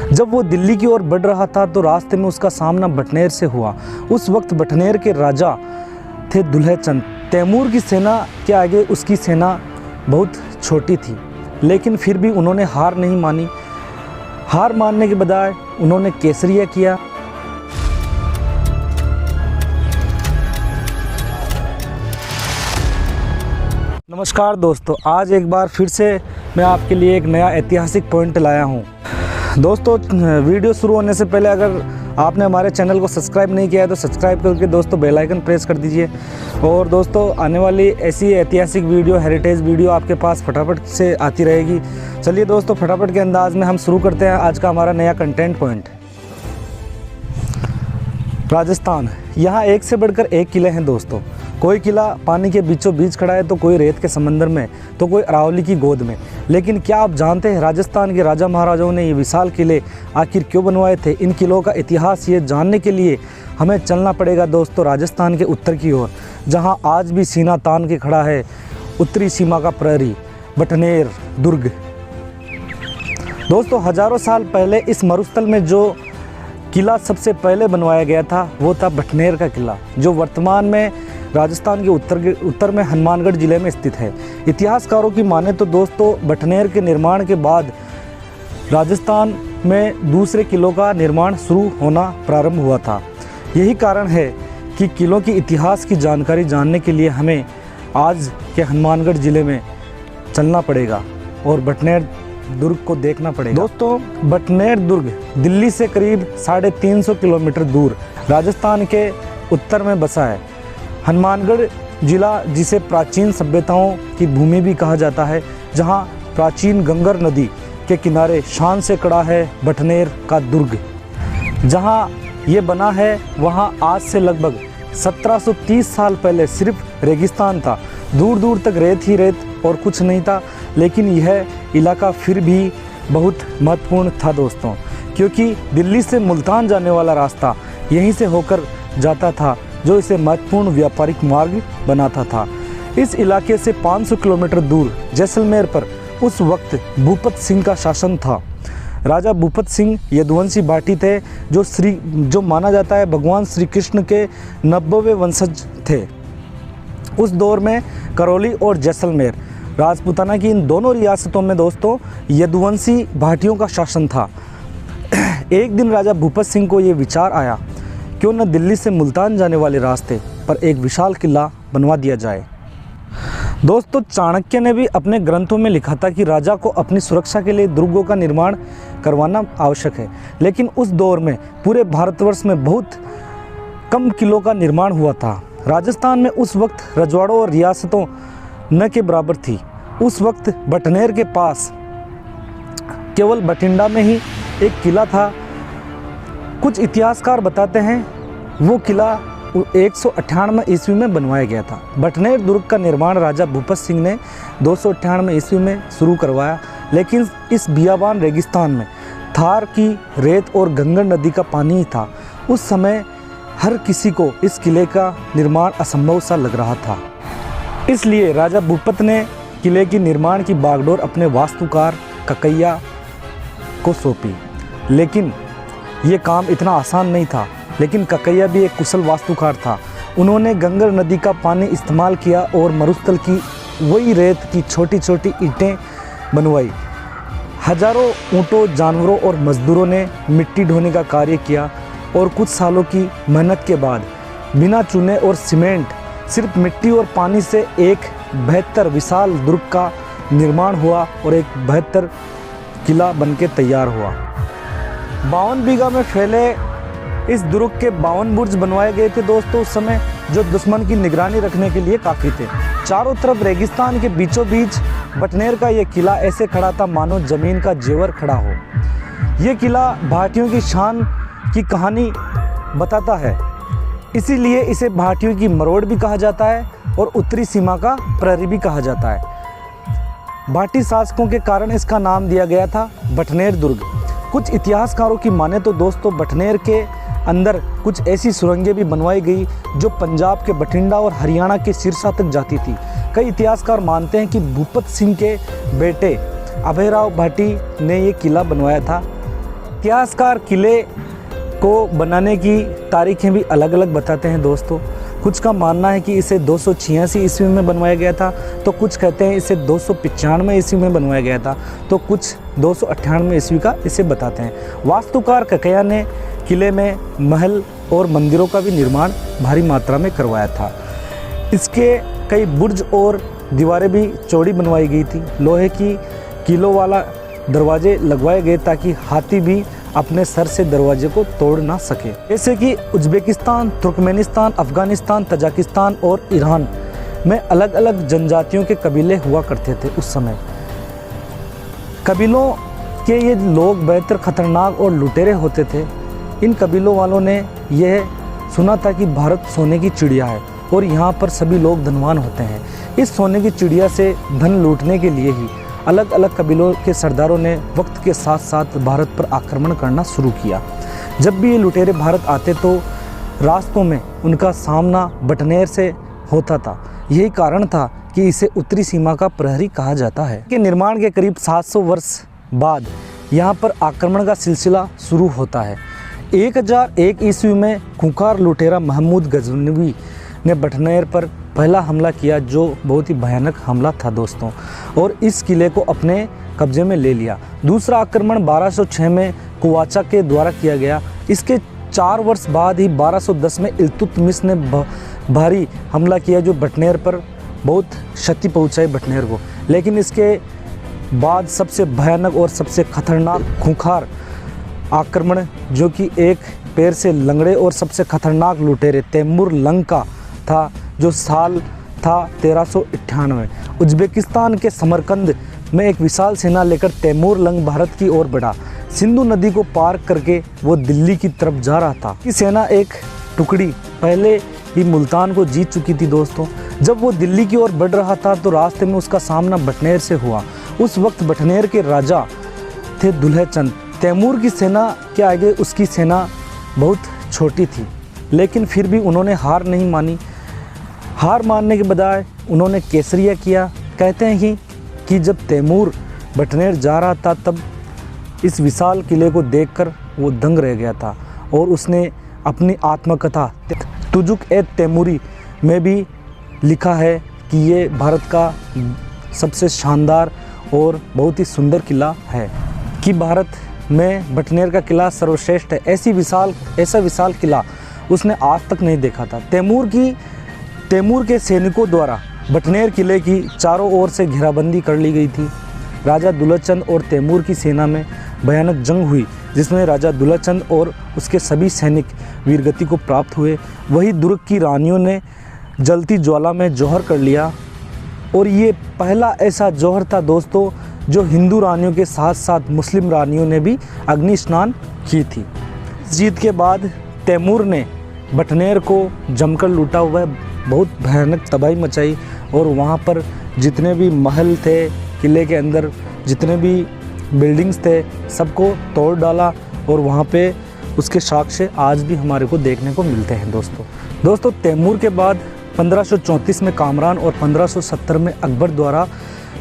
जब वो दिल्ली की ओर बढ़ रहा था तो रास्ते में उसका सामना बटनेर से हुआ। उस वक्त बटनेर के राजा थे दुल्हे चंद। तैमूर की सेना के आगे उसकी सेना बहुत छोटी थी, लेकिन फिर भी उन्होंने हार नहीं मानी। हार मानने के बजाय उन्होंने केसरिया किया। नमस्कार दोस्तों, आज एक बार फिर से मैं आपके लिए एक नया ऐतिहासिक पॉइंट लाया हूं। दोस्तों, वीडियो शुरू होने से पहले अगर आपने हमारे चैनल को सब्सक्राइब नहीं किया है तो सब्सक्राइब करके दोस्तों बेल आइकन प्रेस कर दीजिए। और दोस्तों, आने वाली ऐसी ऐतिहासिक वीडियो, हेरिटेज वीडियो आपके पास फटाफट से आती रहेगी। चलिए दोस्तों, फटाफट के अंदाज में हम शुरू करते हैं आज का हमारा नया कंटेंट पॉइंट। राजस्थान, यहाँ एक से बढ़कर एक किले हैं दोस्तों। कोई किला पानी के बीचों बीच खड़ा है, तो कोई रेत के समंदर में, तो कोई अरावली की गोद में। लेकिन क्या आप जानते हैं राजस्थान के राजा महाराजाओं ने ये विशाल किले आखिर क्यों बनवाए थे? इन किलों का इतिहास ये जानने के लिए हमें चलना पड़ेगा दोस्तों राजस्थान के उत्तर की ओर, जहाँ आज भी सीना तान के खड़ा है उत्तरी सीमा का प्रहरी बटनेर दुर्ग। दोस्तों, हजारों साल पहले इस मरुस्थल में जो किला सबसे पहले बनवाया गया था वो था बटनेर का किला, जो वर्तमान में राजस्थान के उत्तर में हनुमानगढ़ जिले में स्थित है। इतिहासकारों की माने तो दोस्तों बटनेर के निर्माण के बाद राजस्थान में दूसरे किलों का निर्माण शुरू होना प्रारंभ हुआ था। यही कारण है कि किलों की इतिहास की जानकारी जानने के लिए हमें आज के हनुमानगढ़ जिले में चलना पड़ेगा और बटनेर दुर्ग को देखना पड़ेगा। दोस्तों, बटनेर दुर्ग दिल्ली से करीब 350 किलोमीटर दूर राजस्थान के उत्तर में बसा है। हनुमानगढ़ जिला, जिसे प्राचीन सभ्यताओं की भूमि भी कहा जाता है, जहां प्राचीन गंगर नदी के किनारे शान से खड़ा है बटनेर का दुर्ग। जहां ये बना है वहां आज से लगभग 1730 साल पहले सिर्फ रेगिस्तान था। दूर दूर तक रेत ही रेत और कुछ नहीं था, लेकिन यह इलाका फिर भी बहुत महत्वपूर्ण था दोस्तों, क्योंकि दिल्ली से मुल्तान जाने वाला रास्ता यहीं से होकर जाता था, जो इसे महत्वपूर्ण व्यापारिक मार्ग बनाता था। इस इलाके से 500 किलोमीटर दूर जैसलमेर पर उस वक्त भूपत सिंह का शासन था। राजा भूपत सिंह यदुवंशी भाटी थे, जो माना जाता है भगवान श्री कृष्ण के 90वें वंशज थे। उस दौर में करौली और जैसलमेर राजपूताना की इन दोनों रियासतों में दोस्तों यदुवंशी भाटियों का शासन था। एक दिन राजा भूपत सिंह को ये विचार आया, क्यों न दिल्ली से मुल्तान जाने वाले रास्ते पर एक विशाल किला बनवा दिया जाए। दोस्तों, चाणक्य ने भी अपने ग्रंथों में लिखा था कि राजा को अपनी सुरक्षा के लिए दुर्गों का निर्माण करवाना आवश्यक है, लेकिन उस दौर में पूरे भारतवर्ष में बहुत कम किलों का निर्माण हुआ था। राजस्थान में उस वक्त रजवाड़ों और रियासतों न के बराबर थी। उस वक्त बटनेर के पास केवल बठिंडा में ही एक किला था। कुछ इतिहासकार बताते हैं वो किला 198 ईस्वी में बनवाया गया था। बटनेर दुर्ग का निर्माण राजा भूपत सिंह ने 298 ईस्वी में शुरू करवाया, लेकिन इस बियाबान रेगिस्तान में थार की रेत और गंगा नदी का पानी ही था। उस समय हर किसी को इस किले का निर्माण असंभव सा लग रहा था। इसलिए राजा भूपत ने किले की निर्माण की बागडोर अपने वास्तुकार ककैया को सौंपी। लेकिन ये काम इतना आसान नहीं था, लेकिन ककैया भी एक कुशल वास्तुकार था। उन्होंने गंगा नदी का पानी इस्तेमाल किया और मरुस्थल की वही रेत की छोटी छोटी ईंटें बनवाई। हजारों ऊँटों, जानवरों और मजदूरों ने मिट्टी ढोने का कार्य किया और कुछ सालों की मेहनत के बाद बिना चूने और सीमेंट, सिर्फ मिट्टी और पानी से एक बेहतर विशाल दुर्ग का निर्माण हुआ और एक बेहतर किला बनके तैयार हुआ। 52 बीघा में फैले इस दुर्ग के 52 बुर्ज बनवाए गए थे दोस्तों उस समय, जो दुश्मन की निगरानी रखने के लिए काफ़ी थे। चारों तरफ रेगिस्तान के बीचों बीच बटनेर का ये किला ऐसे खड़ा था मानो जमीन का जेवर खड़ा हो। ये किला भाटियों की शान की कहानी बताता है, इसीलिए इसे भाटियों की मरोड़ भी कहा जाता है और उत्तरी सीमा का प्रहरी भी कहा जाता है। भाटी शासकों के कारण इसका नाम दिया गया था बटनेर दुर्ग। कुछ इतिहासकारों की माने तो दोस्तों बटनेर के अंदर कुछ ऐसी सुरंगें भी बनवाई गई जो पंजाब के बठिंडा और हरियाणा के सिरसा तक जाती थी। कई इतिहासकार मानते हैं कि भूपत सिंह के बेटे अभयराव भाटी ने ये किला बनवाया था। इतिहासकार किले को बनाने की तारीखें भी अलग अलग बताते हैं दोस्तों। कुछ का मानना है कि इसे 286 ईस्वी में बनवाया गया था, तो कुछ कहते हैं इसे 295 ईस्वी में बनवाया गया था, तो कुछ 298 ईस्वी का इसे बताते हैं। वास्तुकार ककया ने किले में महल और मंदिरों का भी निर्माण भारी मात्रा में करवाया था। इसके कई बुर्ज और दीवारें भी चौड़ी बनवाई गई थी। लोहे की कीलों वाला दरवाजे लगवाए गए ताकि हाथी भी अपने सर से दरवाजे को तोड़ ना सके। जैसे कि उज्बेकिस्तान, तुर्कमेनिस्तान, अफगानिस्तान, तजाकिस्तान और ईरान में अलग अलग जनजातियों के कबीले हुआ करते थे उस समय। कबीलों के ये लोग बेहतर खतरनाक और लुटेरे होते थे। इन कबीलों वालों ने यह सुना था कि भारत सोने की चिड़िया है और यहाँ पर सभी लोग धनवान होते हैं। इस सोने की चिड़िया से धन लूटने के लिए ही अलग अलग कबीलों के सरदारों ने वक्त के साथ साथ भारत पर आक्रमण करना शुरू किया। जब भी ये लुटेरे भारत आते तो रास्तों में उनका सामना बटनेर से होता था। यही कारण था कि इसे उत्तरी सीमा का प्रहरी कहा जाता है। के निर्माण के करीब 700 वर्ष बाद यहाँ पर आक्रमण का सिलसिला शुरू होता है। 1001 ईस्वी में खूंखार लुटेरा महमूद गजनवी ने बटनेर पर पहला हमला किया, जो बहुत ही भयानक हमला था दोस्तों, और इस किले को अपने कब्जे में ले लिया। दूसरा आक्रमण 1206 में कुवाचा के द्वारा किया गया। इसके 4 वर्ष बाद ही 1210 में इल्तुतमिश ने भारी हमला किया, जो बटनेर पर बहुत क्षति पहुंचाई बटनेर को। लेकिन इसके बाद सबसे भयानक और सबसे खतरनाक खूंखार आक्रमण, जो कि एक पैर से लंगड़े और सबसे खतरनाक लुटेरे तैमूर लंग का था, जो साल था 1398। उज्बेकिस्तान के समरकंद में एक विशाल सेना लेकर तैमूर लंग भारत की ओर बढ़ा। सिंधु नदी को पार करके वो दिल्ली की तरफ जा रहा था। ये सेना एक टुकड़ी पहले ही मुल्तान को जीत चुकी थी दोस्तों। जब वो दिल्ली की ओर बढ़ रहा था तो रास्ते में उसका सामना बटनेर से हुआ। उस वक्त बटनेर के राजा थे दुल्हे चंद। तैमूर की सेना के आगे उसकी सेना बहुत छोटी थी, लेकिन फिर भी उन्होंने हार नहीं मानी। हार मानने के बजाय उन्होंने केसरिया किया। कहते हैं कि जब तैमूर बटनेर जा रहा था तब इस विशाल किले को देखकर वो दंग रह गया था, और उसने अपनी आत्मकथा तुजुक ए तैमूरी में भी लिखा है कि ये भारत का सबसे शानदार और बहुत ही सुंदर किला है, कि भारत में बटनेर का किला सर्वश्रेष्ठ है। ऐसा विशाल किला उसने आज तक नहीं देखा था। तैमूर के सैनिकों द्वारा बटनेर किले की चारों ओर से घेराबंदी कर ली गई थी। राजा दुलहचंद और तैमूर की सेना में भयानक जंग हुई, जिसमें राजा दुलहचंद और उसके सभी सैनिक वीरगति को प्राप्त हुए। वही दुर्ग की रानियों ने जलती ज्वाला में जौहर कर लिया, और ये पहला ऐसा जौहर था दोस्तों जो हिंदू रानियों के साथ साथ मुस्लिम रानियों ने भी अग्नि स्नान की थी। जीत के बाद तैमूर ने बटनेर को जमकर लूटा हुआ है, बहुत भयानक तबाही मचाई, और वहाँ पर जितने भी महल थे, किले के अंदर जितने भी बिल्डिंग्स थे, सबको तोड़ डाला, और वहाँ पे उसके साक्ष्य आज भी हमारे को देखने को मिलते हैं दोस्तों। तैमूर के बाद 1534 में कामरान और 1570 में अकबर द्वारा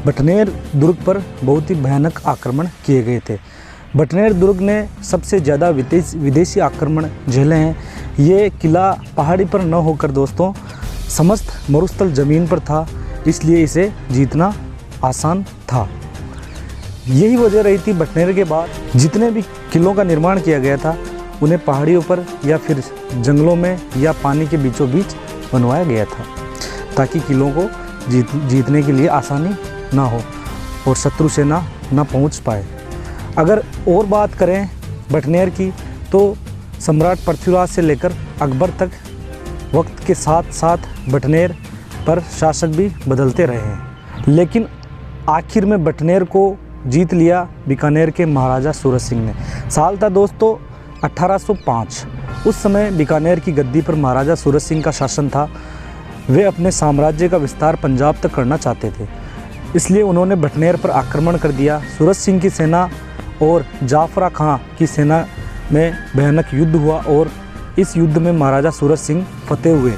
बटनेर दुर्ग पर बहुत ही भयानक आक्रमण किए गए थे। बटनेर दुर्ग ने सबसे ज़्यादा विदेशी आक्रमण झेले हैं। ये किला पहाड़ी पर न होकर दोस्तों समस्त मरुस्थल ज़मीन पर था, इसलिए इसे जीतना आसान था। यही वजह रही थी बटनेर के बाद जितने भी किलों का निर्माण किया गया था उन्हें पहाड़ियों पर या फिर जंगलों में या पानी के बीचों बीच बनवाया गया था, ताकि किलों को जीतने के लिए आसानी ना हो और शत्रु सेना ना पहुंच पाए। अगर और बात करें बटनेर की, तो सम्राट पृथ्वीराज से लेकर अकबर तक वक्त के साथ साथ बटनेर पर शासक भी बदलते रहे हैं, लेकिन आखिर में बटनेर को जीत लिया बीकानेर के महाराजा सूरज सिंह ने। साल था दोस्तों 1805। उस समय बीकानेर की गद्दी पर महाराजा सूरज सिंह का शासन था। वे अपने साम्राज्य का विस्तार पंजाब तक करना चाहते थे, इसलिए उन्होंने बटनेर पर आक्रमण कर दिया। सूरज सिंह की सेना और जाफरा खां की सेना में भयानक युद्ध हुआ, और इस युद्ध में महाराजा सूरज सिंह फतेह हुए।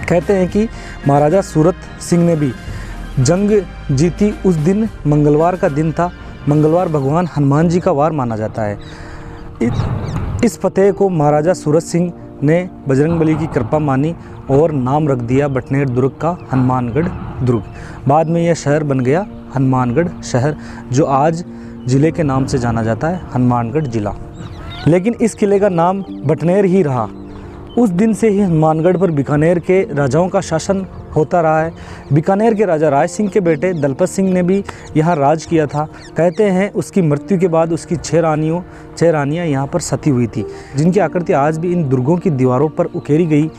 कहते हैं कि महाराजा सूरज सिंह ने भी जंग जीती। उस दिन मंगलवार का दिन था, मंगलवार भगवान हनुमान जी का वार माना जाता है। इस फतेह को महाराजा सूरज सिंह ने बजरंगबली की कृपा मानी और नाम रख दिया बटनेर दुर्ग का हनुमानगढ़ दुर्ग। बाद में यह शहर बन गया हनुमानगढ़ शहर, जो आज ज़िले के नाम से जाना जाता है, हनुमानगढ़ ज़िला। लेकिन इस किले का नाम बटनेर ही रहा। उस दिन से ही हनुमानगढ़ पर बीकानेर के राजाओं का शासन होता रहा है। बीकानेर के राजा राज सिंह के बेटे दलपत सिंह ने भी यहाँ राज किया था। कहते हैं उसकी मृत्यु के बाद उसकी 6 रानियाँ यहाँ पर सती हुई थी, जिनकी आकृति आज भी इन दुर्गों की दीवारों पर उकेरी गई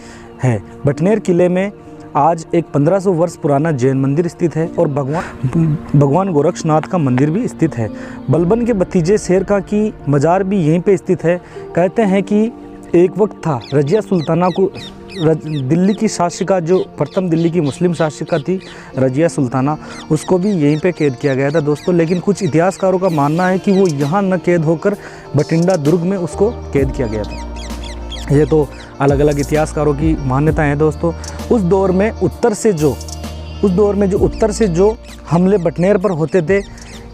है। बटनेर किले में आज एक 1500 वर्ष पुराना जैन मंदिर स्थित है और भगवान गोरक्षनाथ का मंदिर भी स्थित है। बलबन के भतीजे शेर खां की मज़ार भी यहीं पे स्थित है। कहते हैं कि एक वक्त था रजिया सुल्ताना को, दिल्ली की शासिका, जो प्रथम दिल्ली की मुस्लिम शासिका थी रजिया सुल्ताना, उसको भी यहीं पे कैद किया गया था दोस्तों। लेकिन कुछ इतिहासकारों का मानना है कि वो यहाँ न कैद होकर बठिंडा दुर्ग में उसको कैद किया गया था। ये तो अलग अलग इतिहासकारों की मान्यताएं हैं दोस्तों। उस दौर में उत्तर से जो हमले बटनेर पर होते थे,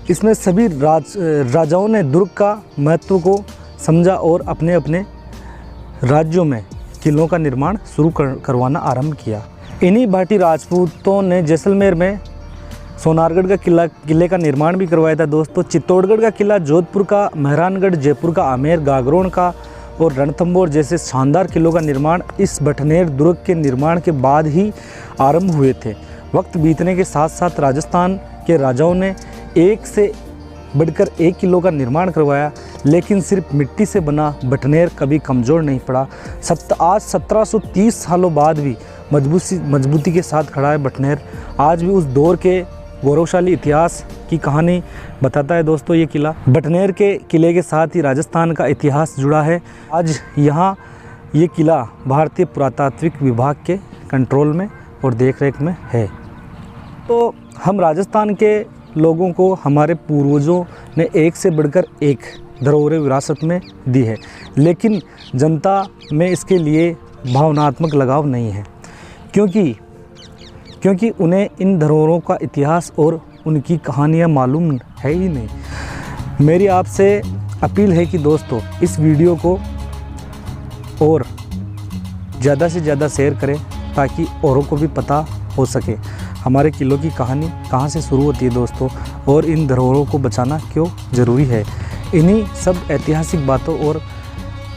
इसमें सभी राजाओं ने दुर्ग का महत्व को समझा और अपने अपने राज्यों में किलों का निर्माण शुरू करवाना आरंभ किया। इन्हीं भाटी राजपूतों ने जैसलमेर में सोनारगढ़ का किले का निर्माण भी करवाया था दोस्तों। चित्तौड़गढ़ का किला, जोधपुर का मेहरानगढ़, जयपुर का आमेर, गागरोन का और रणथंभौर जैसे शानदार किलों का निर्माण इस बटनेर दुर्ग के निर्माण के बाद ही आरंभ हुए थे। वक्त बीतने के साथ साथ राजस्थान के राजाओं ने एक से बढ़कर एक किलो का निर्माण करवाया, लेकिन सिर्फ मिट्टी से बना बटनेर कभी कमज़ोर नहीं पड़ा। आज 1730 सालों बाद भी मजबूती के साथ खड़ा है बटनेर। आज भी उस दौर के गौरवशाली इतिहास की कहानी बताता है दोस्तों ये किला। बटनेर के किले के साथ ही राजस्थान का इतिहास जुड़ा है। आज यहाँ ये किला भारतीय पुरातात्विक विभाग के कंट्रोल में और देखरेख में है। तो हम राजस्थान के लोगों को हमारे पूर्वजों ने एक से बढ़कर एक धरोहरें विरासत में दी है, लेकिन जनता में इसके लिए भावनात्मक लगाव नहीं है, क्योंकि उन्हें इन धरोहरों का इतिहास और उनकी कहानियाँ मालूम है ही नहीं। मेरी आपसे अपील है कि दोस्तों इस वीडियो को और ज़्यादा से ज़्यादा शेयर करें, ताकि औरों को भी पता हो सके हमारे किलों की कहानी कहाँ से शुरू होती है दोस्तों, और इन धरोहरों को बचाना क्यों ज़रूरी है। इन्हीं सब ऐतिहासिक बातों और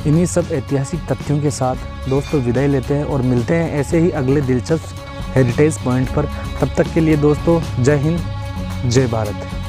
इन्हीं सब ऐतिहासिक तथ्यों के साथ दोस्तों विदाई लेते हैं और मिलते हैं ऐसे ही अगले दिलचस्प हेरिटेज पॉइंट पर। तब तक के लिए दोस्तों जय हिंद, जय भारत।